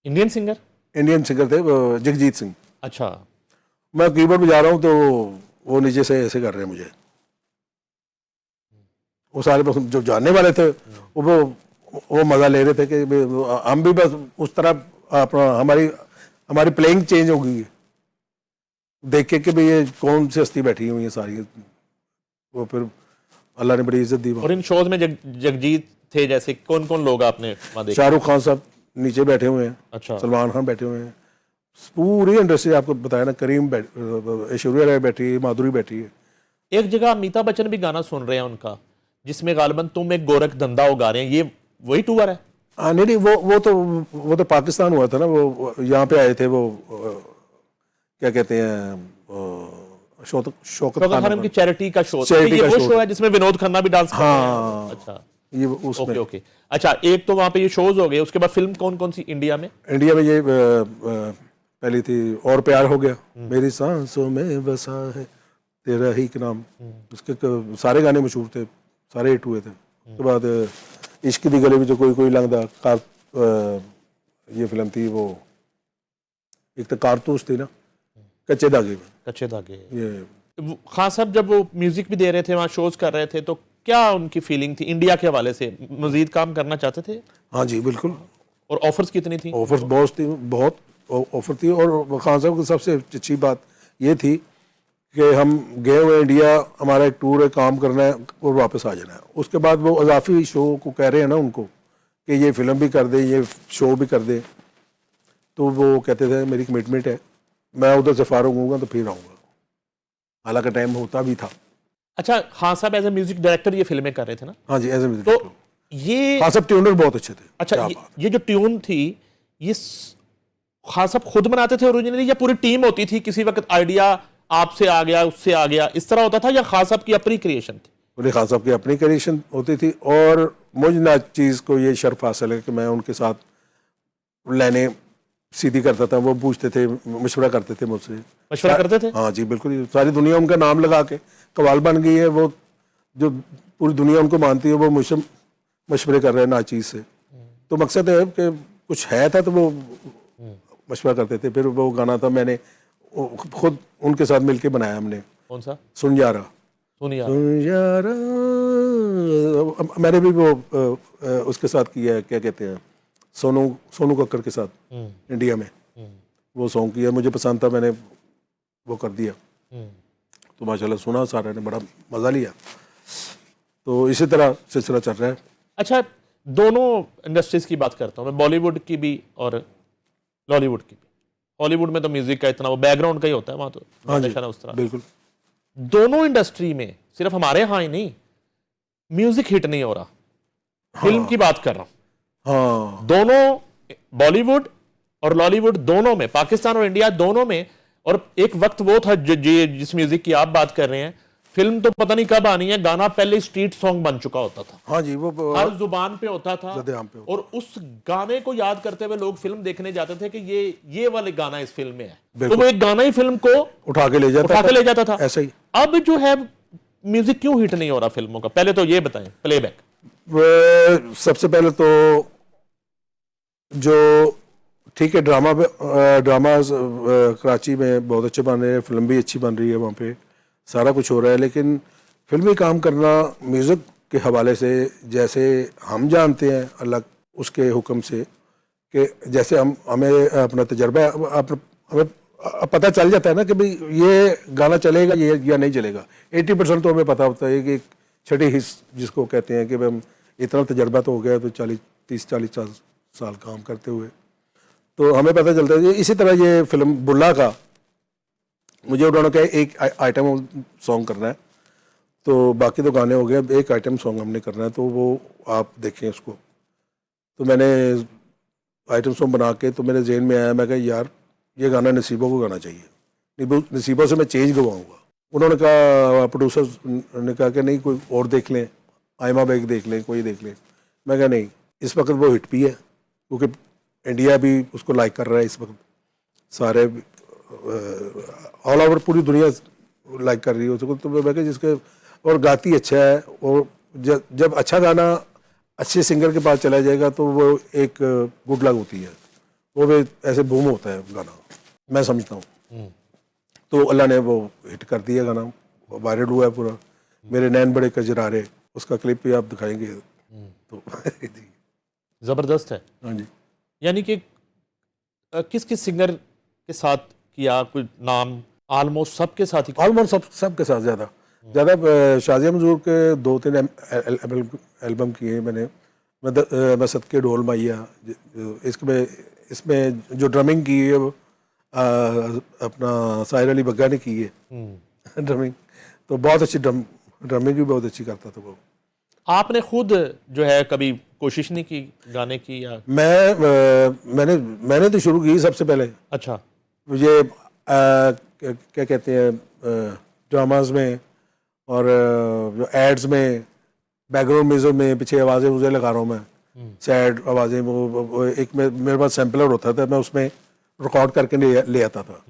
इंडियन सिंगर थे जगजीत सिंह। अच्छा, मैं कीबोर्ड बजा रहा हूँ तो वो नीचे से ऐसे कर रहे हैं मुझे। वो सारे बस जो जानने वाले थे वो मज़ा ले रहे थे कि हम भी बस उस तरह अपना हमारी प्लेइंग चेंज हो गई है देख के कि भाई ये कौन सी हस्ती बैठी हुई है सारी। वो फिर अल्लाह ने बड़ी इज्जत दी। और इन शोज में जगजीत थे, जैसे कौन कौन लोग आपने वहाँ देखे? शाहरुख खान साहब नीचे बैठे हुए हैं, अच्छा, सलमान खान बैठे हुए हैं, पूरी इंडस्ट्री आपको बताया ना, करीम ऐश्वर्या राय बैठी है, माधुरी बैठी है। एक जगह अमिताभ बच्चन भी गाना सुन रहे हैं उनका, जिसमें गालिबन तुम एक गोरख धंधा उगा रहे हैं, ये वही टूर है? हाँ नहीं, वो तो पाकिस्तान हुआ था ना, वो यहाँ पे आए थे, वो क्या कहते हैं शौकत शौकत खानम की चैरिटी का शो, Charity ये का वो show शो है जिसमें विनोद खन्ना भी डांस करते हैं। हाँ। अच्छा, ये उसमें ओके ओके। अच्छा, एक तो वहां पे ये शोज हो गए, उसके बाद फिल्म कौन कौन सी इंडिया में? इंडिया में ये पहली थी और प्यार हो गया, मेरी सांसों में बसा है तेरा ही एक नाम, उसके सारे गाने मशहूर थे, सारे हिट हुए थे। उसके बाद इश्क दी गली में जो कोई कोई लंघदा ये फिल्म थी, वो एक तो कारतूस थी ना, कच्चे धागे में, कच्चे धागे। ये खान साहब जब वो म्यूजिक भी दे रहे थे, वहाँ शोज कर रहे थे, तो क्या उनकी फीलिंग थी इंडिया के हवाले से? मजीद काम करना चाहते थे? हाँ जी बिल्कुल। और ऑफर्स कितनी थी? ऑफर्स बहुत ऑफर थी। और खान साहब की सबसे अच्छी बात ये थी कि हम गए हुए इंडिया, हमारा एक टूर है, काम करना है और वापस आ जाना है। उसके बाद वो अजाफी शो को कह रहे हैं ना उनको कि ये फिल्म भी कर दे, ये शो भी कर दे, तो वो कहते थे मेरी कमिटमेंट है, मैं उधर से फारूक होऊंगा तो फिर आऊँगा। हालांकि टाइम होता भी था। अच्छा, खान साहब एज ए म्यूजिक डायरेक्टर ये फिल्में कर रहे थे ना? हाँ जी, एज ए तो ये खान साहब ट्यूनर बहुत अच्छे थे। अच्छा, क्या बात। ये जो ट्यून थी, ये खान साहब खुद बनाते थे ओरिजिनली, या पूरी टीम होती थी? किसी वक्त आइडिया आपसे आ गया, उससे आ गया, इस तरह होता था, या खान साहब की अपनी क्रिएशन थी? उन्हें खान साहब की अपनी क्रिएशन होती थी, और मुझ ना चीज़ को ये शर्फ हासिल है कि मैं उनके साथ लाइनें सीधी करता था, वो पूछते थे, मशवरा करते थे मुझसे। मशवरा करते थे? हाँ जी बिल्कुल। सारी दुनिया उनका नाम लगा के कवाल बन गई है, वो जो पूरी दुनिया उनको मानती है, वो मुझसे मशवरे कर रहे हैं नाचीज़ से। तो मकसद है कि कुछ है था तो वो मशवरा करते थे। फिर वो गाना था, मैंने खुद उनके साथ मिलके बनाया हमने। कौन सा? सुन यारा। सुनिए। सुन यारा, मैंने भी वो उसके साथ किया है, क्या कहते हैं, सोनू कक्कर के साथ इंडिया में वो सॉन्ग किया, मुझे पसंद था, मैंने वो कर दिया। तो माशाल्लाह सुना सारे ने, बड़ा मज़ा लिया। तो इसी तरह सिलसिला चल रहा है। अच्छा, दोनों इंडस्ट्रीज की बात करता हूँ मैं, बॉलीवुड की भी और लॉलीवुड की भी। हॉलीवुड में तो म्यूजिक का इतना वो बैकग्राउंड का ही होता है, वहाँ तो हाँ जी निशाना उस तरह। बिल्कुल। दोनों इंडस्ट्री में, सिर्फ हमारे यहाँ ही नहीं, म्यूजिक हिट नहीं हो रहा। फिल्म की बात कर रहा हूँ। हाँ दोनों, बॉलीवुड और लॉलीवुड दोनों में, पाकिस्तान और इंडिया दोनों में। और एक वक्त वो था जिस म्यूजिक की आप बात कर रहे हैं, फिल्म तो पता नहीं कब आनी है, गाना पहले स्ट्रीट सॉन्ग बन चुका होता था। हाँ जी, वो हर जुबान पे होता था, ज़द-ए-आम पे होता और उस गाने को याद करते हुए लोग फिल्म देखने जाते थे कि ये वाले गाना इस फिल्म में है, तो बिल्कुल। वो एक गाना ही फिल्म को उठा के ले जाता था। ऐसा ही। अब जो है म्यूजिक क्यों हिट नहीं हो रहा फिल्मों का? पहले तो ये बताएं, प्लेबैक। सबसे पहले तो जो ठीक है, ड्रामाज कराची में बहुत अच्छे बन रहे हैं, फिल्म भी अच्छी बन रही है, वहाँ पे सारा कुछ हो रहा है, लेकिन फिल्मी काम करना म्यूज़िक के हवाले से जैसे हम जानते हैं अलग उसके हुक्म से, कि जैसे हमें अपना तजर्बा हमें पता चल जाता है ना कि भाई ये गाना चलेगा ये या नहीं चलेगा। 80% तो हमें पता होता है कि छठी हिस्स जिसको कहते हैं कि भाई हम इतना तजर्बा तो हो गया, तो 30-40 साल काम करते हुए, तो हमें पता चलता है। इसी तरह ये फिल्म बुल्ला का, मुझे उन्होंने कहा एक आइटम सॉन्ग करना है, तो बाकी तो गाने हो गए, एक आइटम सॉन्ग हमने करना है, तो वो आप देखें उसको। तो मैंने आइटम सॉन्ग बना के, तो मेरे जहन में आया, मैं कहा यार ये गाना नसीबों को गाना चाहिए, नसीबों से मैं चेंज गवाऊँगा। उन्होंने कहा, प्रोड्यूसर्स ने कहा कि नहीं कोई और देख लें, आयमा बेग देख लें, कोई देख लें। मैं कहा नहीं, इस वक्त वो हिट भी है, क्योंकि इंडिया भी उसको लाइक कर रहा है इस वक्त, सारे ऑल ओवर पूरी दुनिया लाइक कर रही है उसको। तो मैं कहा जिसके और गाती अच्छा है, और जब अच्छा गाना अच्छे सिंगर के पास चला जाएगा तो वो एक गुड लक होती है, वो भी ऐसे बूम होता है गाना, मैं समझता हूँ। तो अल्लाह ने वो हिट कर दिया, गाना वायरल हुआ है पूरा। मेरे नैन बड़े कजरारे, उसका क्लिप भी आप दिखाएंगे तो जबरदस्त है। हाँ जी। यानी कि किस किस सिंगर के साथ किया, कोई नाम? ऑलमोस्ट सबके साथ ही? ऑलमोस्ट सब के साथ। ज़्यादा शाजिया मंजूर के 2-3 एल्बम किए मैंने। मैं सदके ढोल माइया, इसमें जो ड्रमिंग की है वो अपना साहिर अली बग्गा ने की है ड्रमिंग, तो बहुत अच्छी ड्रमिंग भी बहुत अच्छी करता था वो। आपने खुद जो है कभी कोशिश नहीं की गाने की? या मैंने तो शुरू की सबसे पहले। अच्छा। ये क्या कहते हैं, ड्रामाज में और जो एड्स में बैकग्राउंड म्यूजिक में पीछे आवाज़ें मुझे लगा रहा हूँ मैं, सैड आवाज़ें। वो एक मेरे पास सैम्पलर होता था, मैं उसमें रिकॉर्ड करके ले आता था,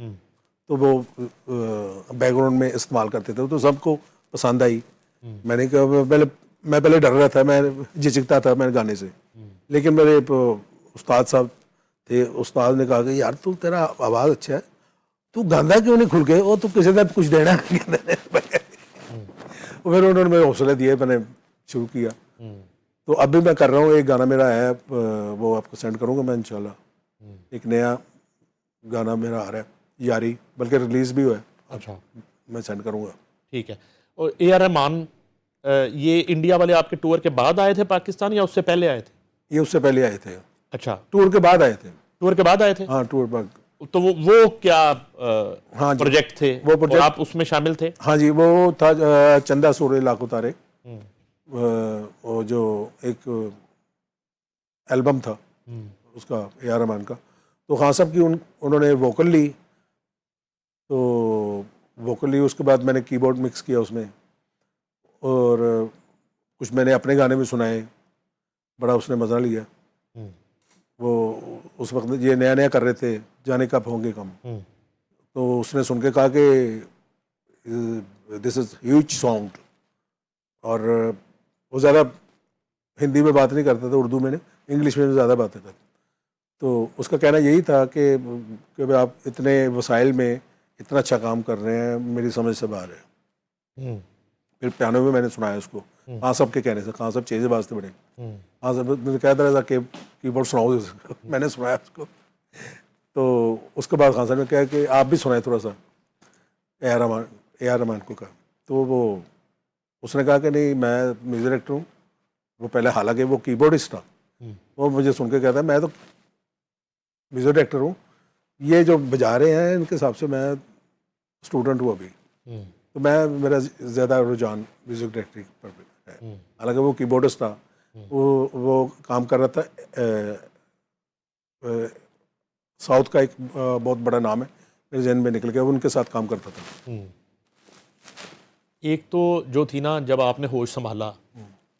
तो वो बैकग्राउंड में इस्तेमाल करते थे, तो सबको पसंद आई। मैंने कहा मैं पहले डर रहा था, मैं झिझकता था मैं गाने से, लेकिन मेरे उस्ताद साहब थे, उस्ताद ने कहा कि यार तू, तेरा आवाज़ अच्छा है, तू गांदा क्यों नहीं खुल के, वो तू किसी ने कुछ देना फिर उन्होंने मेरे हौसले दिए, मैंने शुरू किया। तो अभी मैं कर रहा हूँ, एक गाना मेरा है, वो आपको सेंड करूँगा मैं इंशाल्लाह। एक नया गाना मेरा आ रहा है, यारी, बल्कि रिलीज़ भी हुआ है। अच्छा, मैं सेंड करूँगा। ठीक है। और ए आर रहमान ये इंडिया वाले आपके टूर के बाद आए थे पाकिस्तान या उससे पहले आए थे? ये उससे पहले आए थे, अच्छा, टूर के बाद आए थे। टूर के बाद आए थे। हाँ, टूर बाद। तो वो क्या हाँ जी, प्रोजेक्ट थे, वो प्रोजेक्ट, और आप उसमें शामिल थे? हाँ जी, वो था चंदा सूरे लाखों तारे, वो जो एक एल्बम था उसका, ए आर रहमान का। तो खान साहब की उन्होंने वोकल ली, तो वोकल ली, उसके बाद मैंने कीबोर्ड मिक्स किया उसमें, और कुछ मैंने अपने गाने भी सुनाए, बड़ा उसने मज़ा लिया। वो उस वक्त ये नया नया कर रहे थे, जाने कब होंगे कम, तो उसने सुन के कहा कि दिस इज़ ह्यूज सॉन्ग, और वो ज़्यादा हिंदी में बात नहीं करता था, उर्दू में नहीं, इंग्लिश में ज़्यादा बातें करते। तो उसका कहना यही था कि भाई आप इतने वसाइल में इतना अच्छा काम कर रहे हैं, मेरी समझ से बाहर है। फिर पियानो में मैंने सुनाया उसको, खान साहब के कहने से, खान साहब चेज़े बाजते बड़े, हाँ साहब मैंने कहता रहा था कि कीबोर्ड सुनाओ मैंने सुनाया उसको। तो उसके बाद खान साहब ने कहा कि आप भी सुनाए थोड़ा सा, ए आर रहमान को कहा। तो वो उसने कहा कि नहीं, मैं म्यूजिक डायरेक्टर हूँ। वो पहले, हालांकि वो कीबोर्डिस्ट था, वो मुझे सुन के कहता है मैं तो म्यूजिक डायरेक्टर हूँ, ये जो बजा रहे हैं इनके हिसाब से मैं स्टूडेंट हूँ अभी। तो मेरा ज़्यादा रुझान म्यूजिक डायरेक्टरी पर है। हालांकि वो कीबोर्डिस्ट था, वो काम कर रहा था, साउथ का एक बहुत बड़ा नाम है, मेरे जहन में निकल गया, उनके साथ काम करता था। एक तो जो थी ना, जब आपने होश संभाला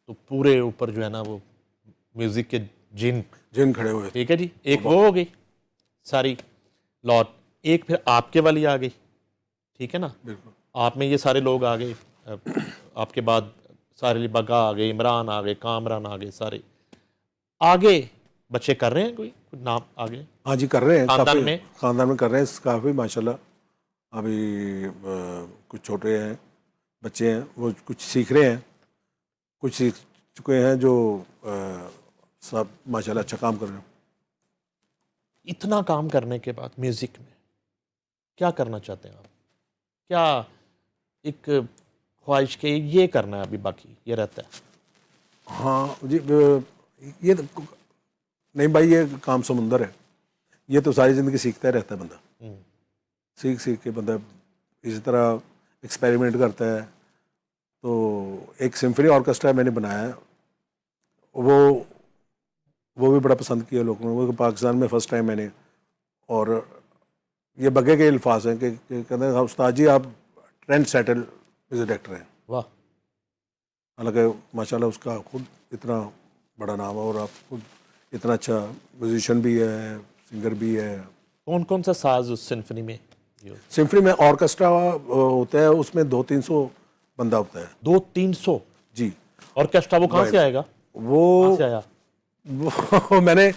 तो पूरे ऊपर जो है ना वो म्यूजिक के जिन खड़े हुए थे। ठीक है जी, एक वो हो गई सारी लॉट, एक फिर आपके वाली आ गई, ठीक है ना, बिल्कुल। आप में ये सारे लोग आ गए, आपके बाद सारे अली बग्गा आ गए, इमरान आ गए, कामरान आ गए, सारे आगे बच्चे कर रहे हैं, कोई नाम आगे? हाँ जी, कर रहे हैं, खानदान में कर रहे हैं काफ़ी, माशाल्लाह। अभी कुछ छोटे हैं बच्चे हैं, वो कुछ सीख रहे हैं, कुछ सीख चुके हैं, जो सब माशाल्लाह अच्छा काम कर रहे हैं। इतना काम करने के बाद म्यूजिक में क्या करना चाहते हैं आप? क्या एक ख्वाहिश के ये करना है अभी बाकी ये रहता है? हाँ जी, ये तो नहीं भाई, ये काम समुंदर है, ये तो सारी ज़िंदगी सीखता ही रहता है बंदा, सीख के बंदा इसी तरह एक्सपेरिमेंट करता है। तो एक सिम्फनी ऑर्केस्ट्रा मैंने बनाया है, वो भी बड़ा पसंद किया लोगों ने, वो पाकिस्तान में फर्स्ट टाइम मैंने, और ये बग्गे के अल्फाज हैं कि कहते हैं उस्ताद जी आप ट्रेंड सेटल म्यूजिक डायरेक्टर हैं। वाह। हालांकि माशाल्लाह उसका खुद इतना बड़ा नाम है, और आप खुद इतना अच्छा म्यूजिशियन भी है, सिंगर भी है। कौन कौन सा साज उस सिम्फनी में? सिम्फनी में ऑर्केस्ट्रा होता है, उसमें 200-300 बंदा होता है। 200-300 जी। ऑर्केस्ट्रा वो कहाँ से आएगा? वो से आया? वो मैंने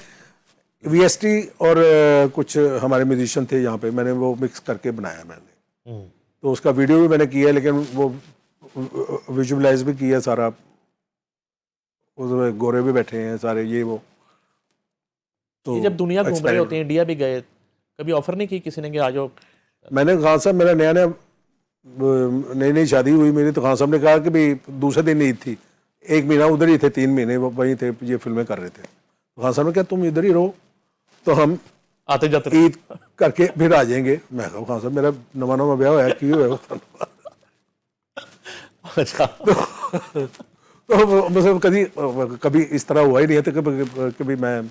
VST और कुछ हमारे म्यूजिशियन थे यहाँ पे, मैंने वो मिक्स करके बनाया मैंने। तो उसका वीडियो भी मैंने किया, लेकिन वो विजुअलाइज भी किया सारा, उसमें गोरे भी बैठे हैं सारे, ये वो। तो ये जब दुनिया घूम रहे होते हैं, इंडिया भी गए, कभी ऑफर नहीं की किसी ने कि आ जाओ? मैंने खान साहब, मेरा नई नई शादी हुई मेरी, तो खान साहब ने कहा कि भाई दूसरे दिन ईद थी, 1 महीना उधर ही थे, 3 महीने वहीं थे, ये फिल्में कर रहे थे। तो खान साहब ने कहा तुम इधर ही रहो, तो हम आते जाते ईद करके फिर आ जाएंगे। मैं कहा खान साहब मेरा नवा ब्याह होया, क्यों है? अच्छा। तो मतलब कभी इस तरह हुआ ही नहीं है, तो कभी मैं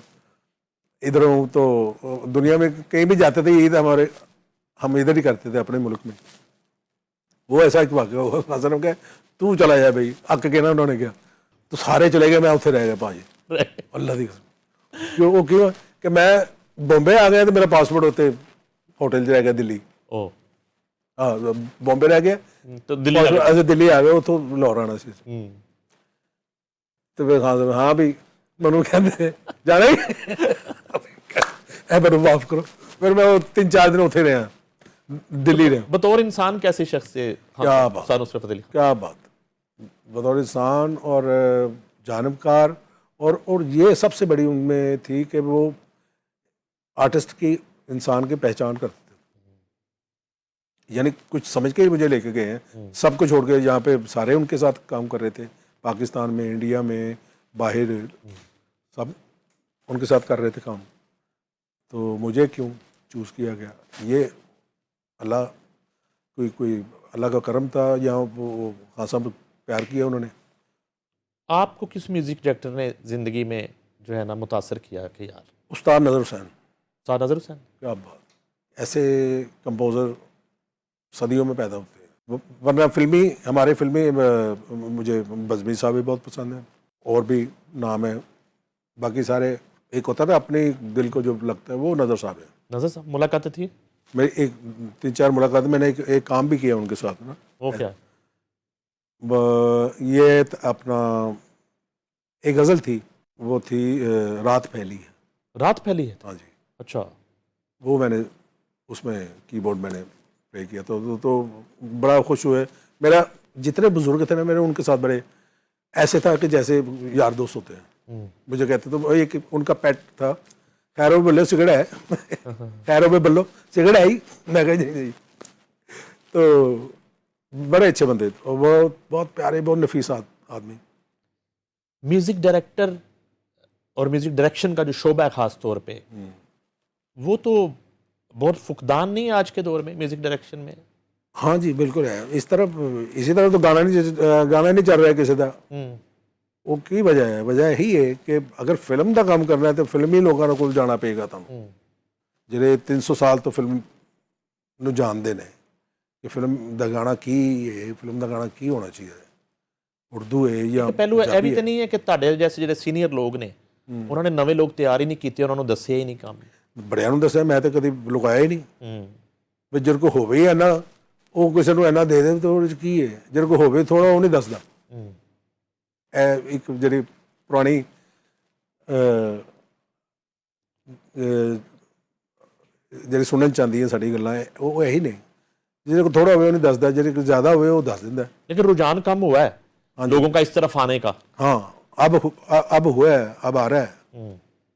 इधर हूँ, तो दुनिया में कहीं भी जाते थे ईद हम इधर ही करते थे अपने मुल्क में। वो ऐसा एक वाक्य हुआ, खान साहब ने कहा तू चला जाए भाई, अक के ना उन्होंने कहा, तो सारे चले गए, मैं उत्थे रह गया भाजी, अल्लाह दी कसम। क्यों वो क्यों कि मैं बॉम्बे आ गया तो मेरा पासपोर्ट उत्ते होटल 'ਚ रह गया दिल्ली, ओ हाँ बॉम्बे रह गया, तो दिल्ली आ गए। ਅਸੀਂ ਦਿੱਲੀ ਆ ਗਏ, ਉੱਥੋਂ ਲਾਹੌਰ ਆਉਣਾ ਸੀ। हम्म, ਤੇ ਫਿਰ ਖਾਨ ਸਾਹਿਬ ਹਾਂ ਵੀ ਮੈਨੂੰ ਕਹਿੰਦੇ ਜਾਣਾ ਹੀ ਇਹ ਮੈਨੂੰ ਮਾਫ ਕਰੋ, ਫਿਰ ਮੈਂ ਉਹ 3-4 ਦਿਨ ਉੱਥੇ ਰਿਹਾ, ਦਿੱਲੀ ਰਿਹਾ। बतौर इंसान कैसी शख्स है क्या बात। खान नुसरत फतेह अली खान? क्या बात, बतौर इंसान और जानबकार, और ये सबसे बड़ी उनमें थी कि वो आर्टिस्ट की, इंसान की पहचान करते थे, यानी कुछ समझ के ही मुझे लेके गए हैं, सब कुछ छोड़ के, यहाँ पे सारे उनके साथ काम कर रहे थे, पाकिस्तान में, इंडिया में, बाहर, सब उनके साथ कर रहे थे काम। तो मुझे क्यों चूज़ किया गया, ये अल्लाह, कोई अल्लाह का करम था, या वो खान साहब प्यार किया उन्होंने। आपको किस म्यूजिक डायरेक्टर ने जिंदगी में जो है ना मुतासर किया कि यार? उस्ताद नज़र हुसैन, उस्ताद नज़र हुसैन। क्या बात, ऐसे कंपोज़र सदियों में पैदा होते हैं। वरना फिल्मी, हमारे फिल्मी मुझे बज़मी साहब भी बहुत पसंद है, और भी नाम है, बाकी सारे एक होता है ना अपने दिल को जो लगता है, वो नज़र साहब है। नजर साहब मुलाकातें थी? मेरी एक 3-4 मुलाकात, मैंने एक काम भी किया उनके साथ ना। वो क्या? ये अपना एक गज़ल थी, वो थी रात फैली है। रात फैली है? हाँ जी, अच्छा। वो मैंने उसमें कीबोर्ड मैंने प्ले किया, तो बड़ा खुश हुए। मेरा जितने बुजुर्ग थे ना मेरे, उनके साथ बड़े ऐसे था कि जैसे यार दोस्त होते हैं, मुझे कहते। तो एक उनका पेट था, खैरो बल्लो सिगड़ा है खैरो में बल्लो सिगड़ा है ही, मैं कहा नहीं नहीं। तो बड़े अच्छे बंदे, और वो बहुत प्यारे, बहुत नफीस आदमी। म्यूजिक डायरेक्टर और म्यूजिक डायरेक्शन का जो शोबा है खास तौर पे, वो तो बहुत फुकदान नहीं है आज के दौर में म्यूजिक डायरेक्शन में? हाँ जी बिल्कुल है। इसी तरह तो गाना नहीं चल रहा है किसी का। वो की वजह है, वजह ही है कि अगर फिल्म का काम करना है तो फिल्मी लोगों को जाना पेगा तुम, ਜਿਹੜੇ 300 साल तो फिल्म ਨੂੰ ਜਾਣਦੇ ਨੇ कि फिल्म ਦਾ ਗਾਣਾ ਕੀ ਹੈ, ਫਿਲਮ ਦਾ ਗਾਣਾ ਕੀ ਹੋਣਾ ਚਾਹੀਦਾ ਹੈ, ਉਰਦੂ ਹੈ ਜਾਂ ਪਹਿਲੂ ਇਹ ਵੀ ਤਾਂ ਨਹੀਂ ਹੈ ਕਿ ਤੁਹਾਡੇ ਜੈਸੇ ਜਿਹੜੇ ਸੀਨੀਅਰ ਲੋਕ ਨੇ, ਉਹਨਾਂ ਨੇ ਨਵੇਂ ਲੋਕ ਤਿਆਰ ਹੀ ਨਹੀਂ ਕੀਤੇ, ਉਹਨਾਂ ਨੂੰ ਦੱਸਿਆ ਹੀ ਨਹੀਂ ਕੰਮ? ਬੜਿਆਂ ਨੂੰ ਦੱਸਿਆ, ਮੈਂ ਤਾਂ ਕਦੀ ਲੁਕਾਇਆ ਹੀ ਨਹੀਂ। ਵੀ ਜਿਹੜੇ ਕੋ ਹੋਵੇ ਹੀ ਇੰਨਾ, ਉਹ ਕਿਸੇ ਨੂੰ ਇੰਨਾ ਦੇ ਦੇ ਤਾਂ ਉਹਦੇ 'ਚ ਕੀ ਹੈ, ਜਿਹੜੇ ਕੋ ਹੋਵੇ ਥੋੜਾ, ਉਹ ਨਹੀਂ ਦੱਸਦਾ। ਇਹ ਇੱਕ ਜਿਹੜੀ ਪੁਰਾਣੀ ਜਿਹੜੀ ਸੁਣਨ ਚ ਆਉਂਦੀ ਹੈ ਸਾਡੀ ਗੱਲਾਂ, ਉਹ ਇਹੀ ਨੇ, ਜਿਹਦੇ को थोड़ा हुए नहीं दसदा, ਜਿਹਦੇ को ज़्यादा हुए वो दस दिंदा। लेकिन रुझान कम हुआ है लोगों का इस तरफ आने का। हाँ अब हुआ है, अब आ रहा है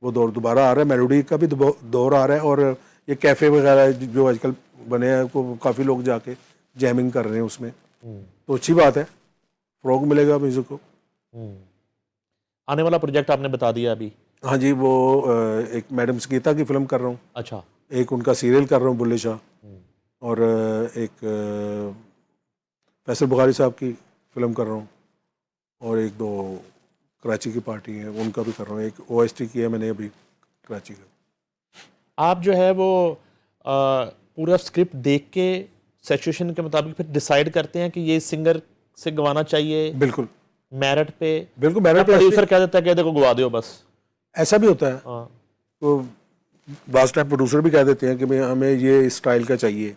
वो दौर, दोबारा आ रहा है। मेलोडी का भी दौर आ रहा है, और ये कैफ़े वगैरह जो आजकल बने हैं, को काफ़ी लोग जाके जैमिंग कर रहे हैं उसमें, तो अच्छी बात है, फ़रोग मिलेगा म्यूज़िक को। आने वाला प्रोजेक्ट आपने बता दिया अभी? हाँ जी, वो एक मैडम संगीता की फ़िल्म कर रहा हूँ। अच्छा। एक उनका सीरियल कर रहा हूँ बुल्ले शाह, और एक फैसल बुखारी साहब की फ़िल्म कर रहा हूँ, और एक दो कराची की पार्टी है उनका भी कर रहा हूँ। एक OST की है मैंने अभी कराची का। आप जो है वो पूरा स्क्रिप्ट देख के सिचुएशन के मुताबिक फिर डिसाइड करते हैं कि ये सिंगर से गवाना चाहिए? बिल्कुल मेरिट पे? बिल्कुल मेरिट पे। प्रोड्यूसर कह देता है कि देखो गवा दो बस, ऐसा भी होता है। तो बास टाइम प्रोड्यूसर भी कह देते हैं कि भाई हमें ये स्टाइल का चाहिए,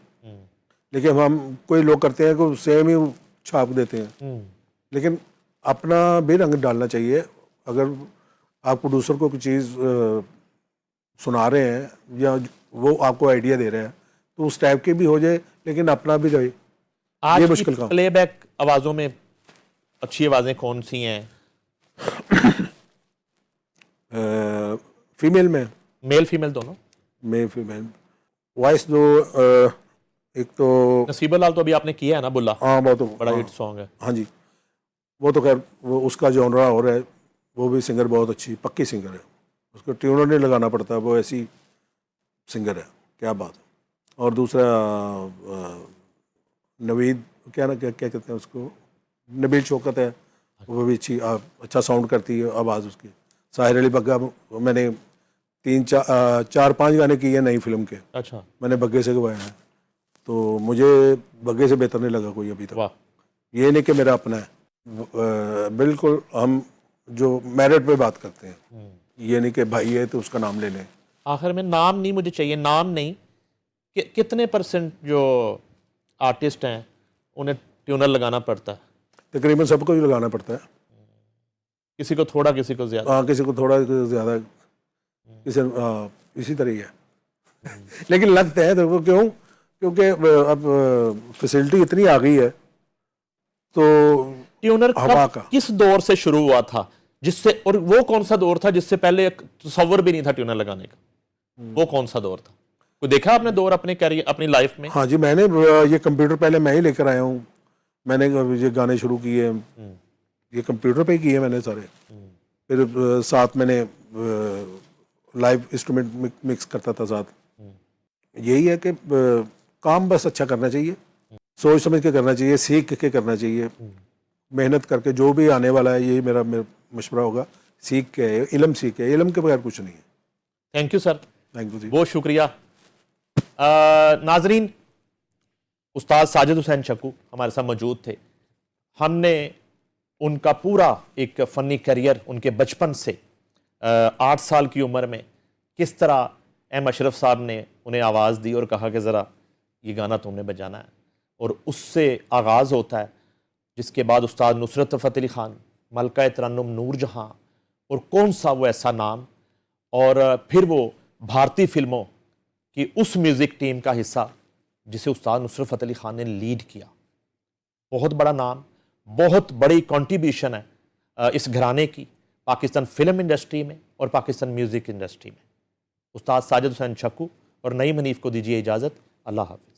लेकिन हम कोई लोग करते हैं कि सेम ही छाप देते हैं, लेकिन अपना भी रंग डालना चाहिए। अगर आप प्रोड्यूसर को कोई चीज़ सुना रहे हैं या वो आपको आइडिया दे रहे हैं, तो उस टाइप के भी हो जाए, लेकिन अपना भी रहे। ये मुश्किल काम। प्लेबैक आवाज़ों में अच्छी आवाज़ें कौन सी हैं? फीमेल में, मेल फीमेल दोनों? मेल फीमेल वॉइस जो एक तो नसीबा लाल तो अभी आपने किया है ना बुल्ला? हाँ, वो तो बड़ा हिट सॉन्ग है। हाँ जी, वो तो खैर वो उसका जॉनरा हो रहा है, वो भी सिंगर बहुत अच्छी पक्की सिंगर है, उसको ट्यूनर नहीं लगाना पड़ता, वो ऐसी सिंगर है, क्या बात है। और दूसरा नवीद क्या कहते हैं उसको, नबील शौकत है, वो भी अच्छा साउंड करती है आवाज़ उसकी। साहिर अली बग्गा मैंने 3-4-5 गाने किए नई फिल्म के। अच्छा। मैंने बग्गे से गवाया है। तो मुझे बग्गे से बेहतर नहीं लगा कोई अभी तक। वाह। ये नहीं कि मेरा अपना है, बिल्कुल हम जो मेरिट पे बात करते हैं, ये नहीं कि भाई है तो उसका नाम ले लें। आखिर में नाम नहीं मुझे चाहिए, नाम नहीं कितने परसेंट जो आर्टिस्ट हैं उन्हें ट्यूनर लगाना पड़ता है? तकरीबन सबको ही लगाना पड़ता है। किसी को थोड़ा, किसी को ज्यादा। हाँ, किसी को थोड़ा, किसी को ज़्यादा, किसी हाँ, इसी तरह ही है। लेकिन लगता है देखो, क्यों? क्योंकि अब फैसिलिटी इतनी आ गई है, तो ट्यूनर हवा कब का किस दौर से शुरू हुआ था जिससे, और वो कौन सा दौर था जिससे पहले एक तसव्वुर भी नहीं था ट्यूनर लगाने का? वो कौन सा दौर था? कोई देखा आपने दौर अपने कैरियर, अपनी लाइफ में? हाँ जी, मैंने ये कंप्यूटर पहले मैं ही लेकर आया हूँ। मैंने ये गाने शुरू किए, ये कंप्यूटर पे ही किए मैंने सारे। फिर साथ मैंने लाइव इंस्ट्रूमेंट मिक्स करता था साथ। यही है कि काम बस अच्छा करना चाहिए, सोच समझ के करना चाहिए, सीख के करना चाहिए, मेहनत करके। जो भी आने वाला है, यही मेरा मशवरा होगा, सीख के, इल्म सीख के, इल्म के बगैर कुछ नहीं है। Thank you sir, thank you जी, बहुत शुक्रिया। नाजरीन, उस्ताद साजिद हुसैन चक्कू हमारे साथ मौजूद थे। हमने उनका पूरा एक फ़नी करियर, उनके बचपन से 8 साल की उम्र में किस तरह एम अशरफ साहब ने उन्हें आवाज़ दी और कहा कि ज़रा ये गाना तुमने बजाना है, और उससे आगाज़ होता है, जिसके बाद उस्ताद नुसरत फ़तेह अली ख़ान, मलका तरन्नुम नूर जहाँ, और कौन सा वो ऐसा नाम, और फिर वो भारतीय फिल्मों की उस म्यूज़िक टीम का हिस्सा जिसे उस्ताद नुसरत फ़तेह अली ख़ान ने लीड किया। बहुत बड़ा नाम, बहुत बड़ी कंट्रीब्यूशन है इस घराने की पाकिस्तान फिल्म इंडस्ट्री में और पाकिस्तान म्यूज़िक इंडस्ट्री में। उस्ताद साजिद हुसैन चक्कू और नईम हनीफ को दीजिए इजाज़त। अल्लाह हाफ़िज़।